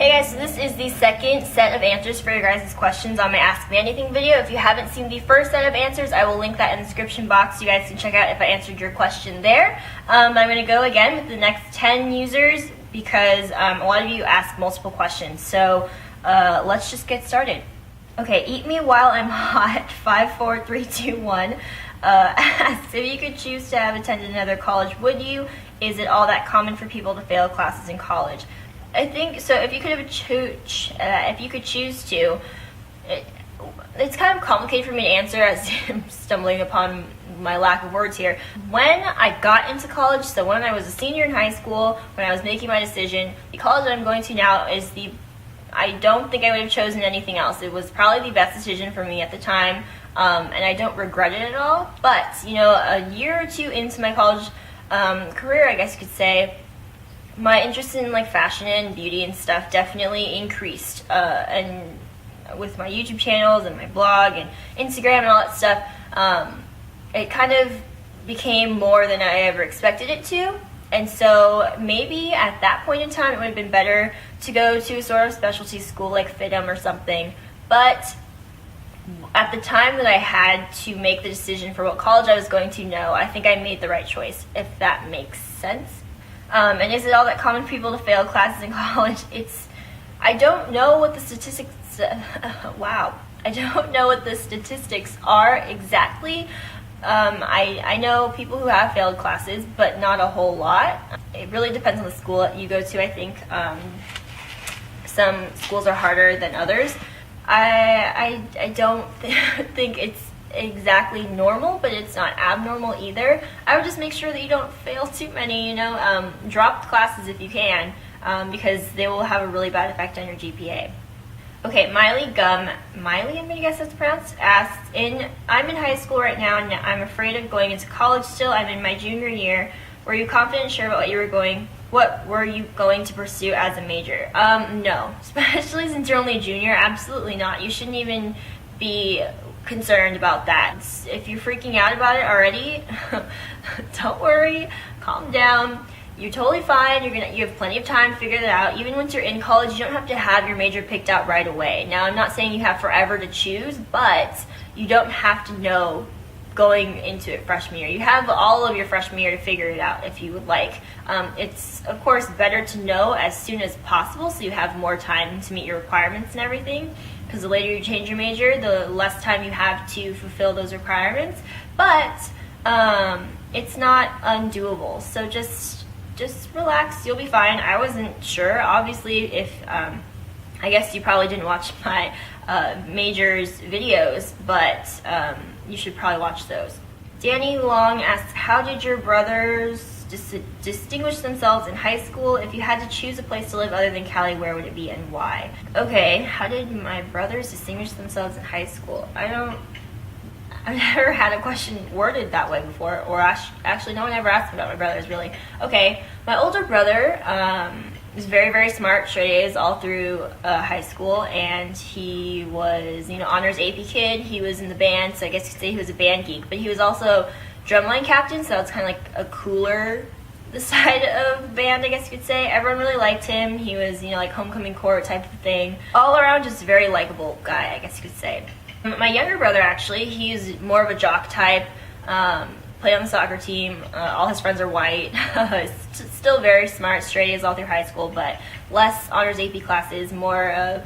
Hey guys, so this is the second set of answers for your guys' questions on my Ask Me Anything video. If you haven't seen the first set of answers, I will link that in the description box so you guys can check out if I answered your question there. I'm going to go again with the next 10 users because a lot of you ask multiple questions. So let's just get started. Okay, eat me while I'm hot, 54321. Asks, if you could choose to have attended another college, would you? Is it all that common for people to fail classes in college? I think so. If you could choose to, it's kind of complicated for me to answer as I'm stumbling upon my lack of words here. When I got into college, so when I was a senior in high school, when I was making my decision, the college that I'm going to now is I don't think I would have chosen anything else. It was probably the best decision for me at the time, and I don't regret it at all. But, you know, a year or two into my college career, I guess you could say, my interest in like fashion and beauty and stuff definitely increased, and with my YouTube channels and my blog and Instagram and all that stuff, it kind of became more than I ever expected it to. And so maybe at that point in time it would have been better to go to a sort of specialty school like FITM or something. But at the time that I had to make the decision for what college I was going to know, I think I made the right choice, if that makes sense. And is it all that common for people to fail classes in college? I don't know what the statistics, wow. I don't know what the statistics are exactly. I know people who have failed classes, but not a whole lot. It really depends on the school that you go to, I think. Some schools are harder than others. I don't think it's exactly normal, but it's not abnormal either. I would just make sure that you don't fail too many, you know, drop classes if you can, because they will have a really bad effect on your GPA. Okay, Miley, I'm gonna guess that's pronounced, asks, I'm in high school right now and I'm afraid of going into college still. I'm in my junior year. Were you confident and sure about what were you going to pursue as a major? No, especially since you're only a junior, absolutely not. You shouldn't even be concerned about that. If you're freaking out about it already, don't worry, calm down. You're totally fine. You have plenty of time to figure that out. Even once you're in college, you don't have to have your major picked out right away. Now, I'm not saying you have forever to choose, but you don't have to know going into it freshman year. You have all of your freshman year to figure it out if you would like. It's, of course, better to know as soon as possible so you have more time to meet your requirements and everything, because the later you change your major, the less time you have to fulfill those requirements. But it's not undoable, so just relax, you'll be fine. I wasn't sure, obviously. If I guess you probably didn't watch my majors videos, but you should probably watch those. Danny Long asks, how did your brothers distinguish themselves in high school? If you had to choose a place to live other than Cali, where would it be and why? Okay, how did my brothers distinguish themselves in high school? I've never had a question worded that way before, or actually no one ever asked me about my brothers, really. Okay, my older brother was very, very smart, straight A's all through high school, and he was, you know, honors AP kid. He was in the band, so I guess you could say he was a band geek, but he was also drumline captain, so it's kind of like a cooler side of band, I guess you could say. Everyone really liked him. He was, you know, like homecoming court type of thing. All around, just a very likable guy, I guess you could say. My younger brother, actually, he's more of a jock type, played on the soccer team, all his friends are white, still very smart, straight A's all through high school, but less honors AP classes, more of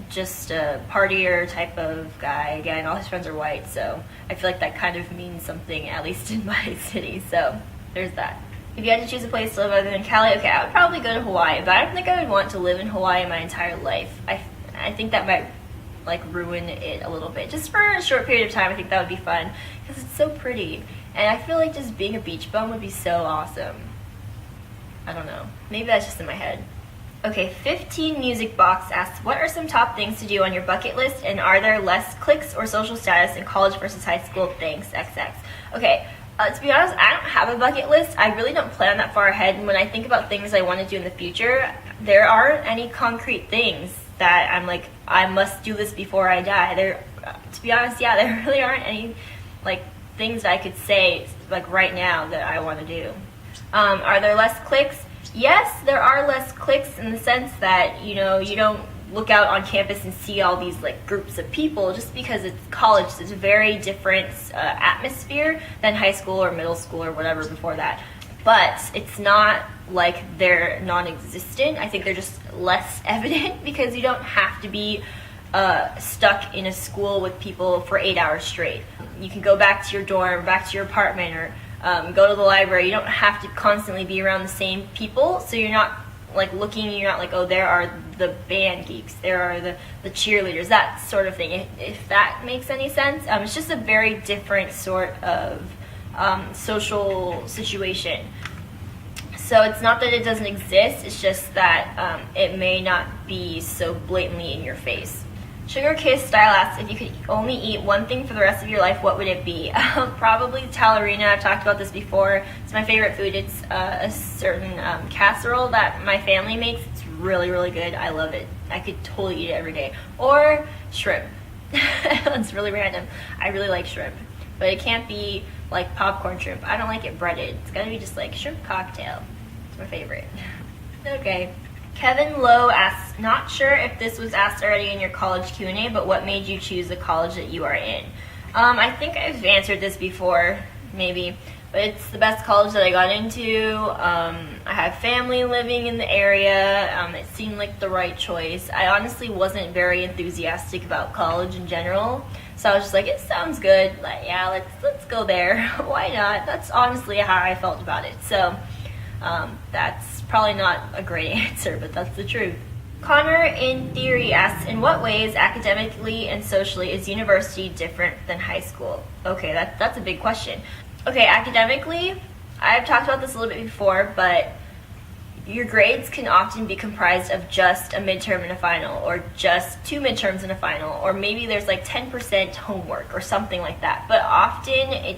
just a partier type of guy. Again, all his friends are white, so I feel like that kind of means something, at least in my city, so there's that. If you had to choose a place to live other than Cali, okay, I would probably go to Hawaii, but I don't think I would want to live in Hawaii my entire life. I think that might like ruin it a little bit. Just for a short period of time, I think that would be fun, because it's so pretty, and I feel like just being a beach bum would be so awesome. I don't know, maybe that's just in my head. Okay, 15 Music Box asks, what are some top things to do on your bucket list, and are there less clicks or social status in college versus high school? Thanks, XX. Okay, to be honest, I don't have a bucket list. I really don't plan that far ahead, and when I think about things I want to do in the future, there aren't any concrete things that I'm like, I must do this before I die. To be honest, yeah, there really aren't any like things that I could say like right now that I want to do. Are there less clicks? Yes, there are less cliques in the sense that, you know, you don't look out on campus and see all these like groups of people just because it's college. It's a very different atmosphere than high school or middle school or whatever before that. But it's not like they're non-existent. I think they're just less evident because you don't have to be stuck in a school with people for 8 hours straight. You can go back to your dorm, back to your apartment, or go to the library. You don't have to constantly be around the same people, so you're not like looking, you're not like, oh, there are the band geeks, there are the cheerleaders, that sort of thing, if that makes any sense. It's just a very different sort of social situation. So it's not that it doesn't exist, it's just that it may not be so blatantly in your face. Sugar Kiss Style asks, if you could only eat one thing for the rest of your life, what would it be? Probably Talarina. I've talked about this before. It's my favorite food. It's a certain casserole that my family makes. It's really, really good. I love it. I could totally eat it every day. Or shrimp. It's really random. I really like shrimp. But it can't be like popcorn shrimp. I don't like it breaded. It's gotta be just like shrimp cocktail. It's my favorite. Okay. Kevin Lowe asks, not sure if this was asked already in your college Q&A, but what made you choose the college that you are in? I think I've answered this before, maybe, but it's the best college that I got into. I have family living in the area. It seemed like the right choice. I honestly wasn't very enthusiastic about college in general, so I was just like, it sounds good. Like, yeah, let's go there. Why not? That's honestly how I felt about it. So that's probably not a great answer, but that's the truth. Connor in Theory asks, in what ways academically and socially is university different than high school? Okay, that's a big question. Okay, academically, I've talked about this a little bit before, but your grades can often be comprised of just a midterm and a final, or just 2 midterms and a final, or maybe there's like 10% homework or something like that. But often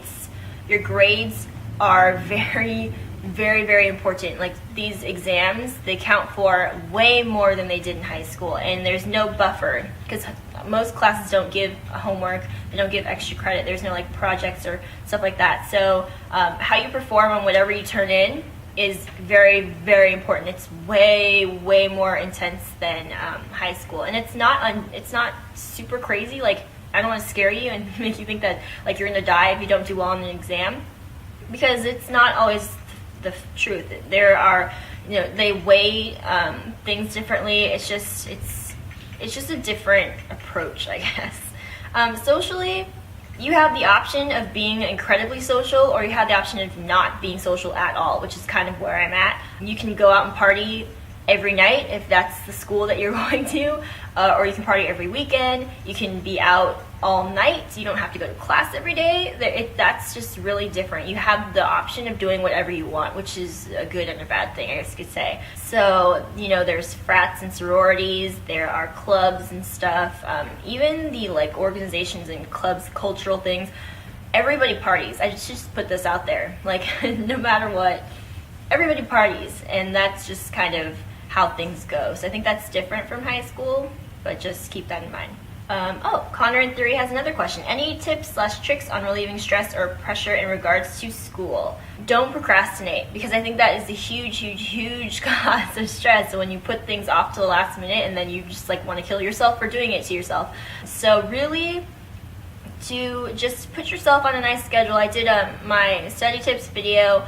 your grades are very, very, very important. Like, these exams, they count for way more than they did in high school, and there's no buffer because most classes don't give homework, they don't give extra credit, there's no like projects or stuff like that. So how you perform on whatever you turn in is very, very important. It's way, way more intense than high school, and it's not super crazy. Like, I don't want to scare you and make you think that like you're gonna die if you don't do well on an exam, because it's not always the truth. There are, you know, they weigh things differently. It's just a different approach, I guess. Socially, you have the option of being incredibly social, or you have the option of not being social at all, which is kind of where I'm at. You can go out and party every night if that's the school that you're going to, or you can party every weekend. You can be out all night, so you don't have to go to class every day. That's just really different. You have the option of doing whatever you want, which is a good and a bad thing, I guess you could say. So, you know, there's frats and sororities, there are clubs and stuff, even the like organizations and clubs, cultural things. Everybody parties. I just put this out there. Like, no matter what, everybody parties, and that's just kind of how things go. So I think that's different from high school, but just keep that in mind. Connor in Theory has another question. Any tips/tricks on relieving stress or pressure in regards to school? Don't procrastinate, because I think that is a huge, huge, huge cause of stress. So when you put things off to the last minute and then you just like want to kill yourself for doing it to yourself. So really, to just put yourself on a nice schedule. I did my study tips video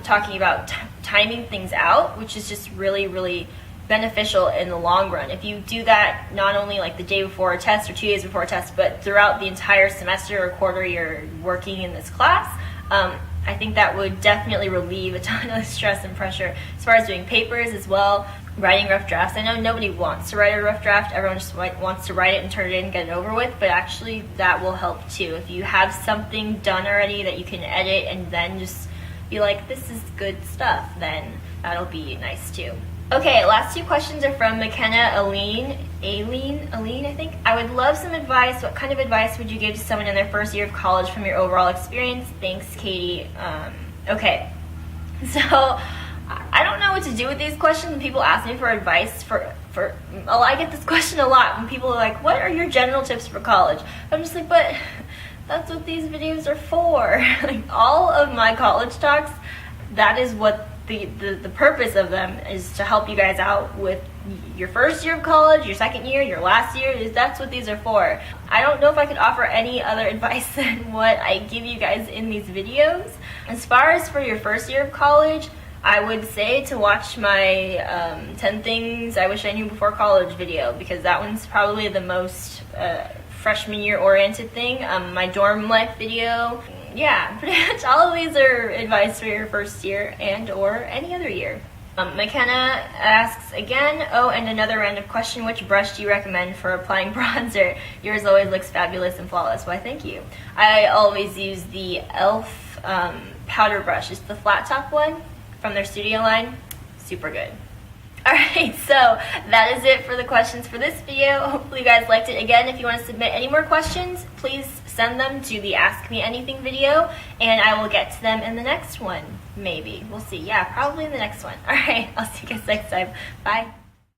talking about timing things out, which is just really, really beneficial in the long run. If you do that not only like the day before a test or 2 days before a test, but throughout the entire semester or quarter you're working in this class, I think that would definitely relieve a ton of stress and pressure. As far as doing papers as well, writing rough drafts. I know nobody wants to write a rough draft. Everyone just wants to write it and turn it in and get it over with, but actually that will help too. If you have something done already that you can edit and then just be like, this is good stuff, then that'll be nice too. Okay, last 2 questions are from McKenna Aileen, I think. I would love some advice. What kind of advice would you give to someone in their first year of college from your overall experience? Thanks, Katie. Okay, so I don't know what to do with these questions when people ask me for advice I get this question a lot when people are like, what are your general tips for college? I'm just like, but that's what these videos are for. Like, all of my college talks, that is what the purpose of them is to help you guys out with your first year of college, your second year, your last year. That's what these are for. I don't know if I could offer any other advice than what I give you guys in these videos. As far as for your first year of college, I would say to watch my 10 Things I Wish I Knew Before College video, because that one's probably the most freshman year oriented thing. My dorm life video. Yeah, pretty much all of these are advice for your first year and or any other year. McKenna asks again, oh, and another random question, which brush do you recommend for applying bronzer? Yours always looks fabulous and flawless. Why, thank you. I always use the e.l.f. Powder brush. It's the flat top one from their studio line. Super good. Alright, so that is it for the questions for this video. Hopefully you guys liked it. Again, if you want to submit any more questions, please send them to the Ask Me Anything video, and I will get to them in the next one. Maybe. We'll see. Yeah, probably in the next one. Alright, I'll see you guys next time. Bye.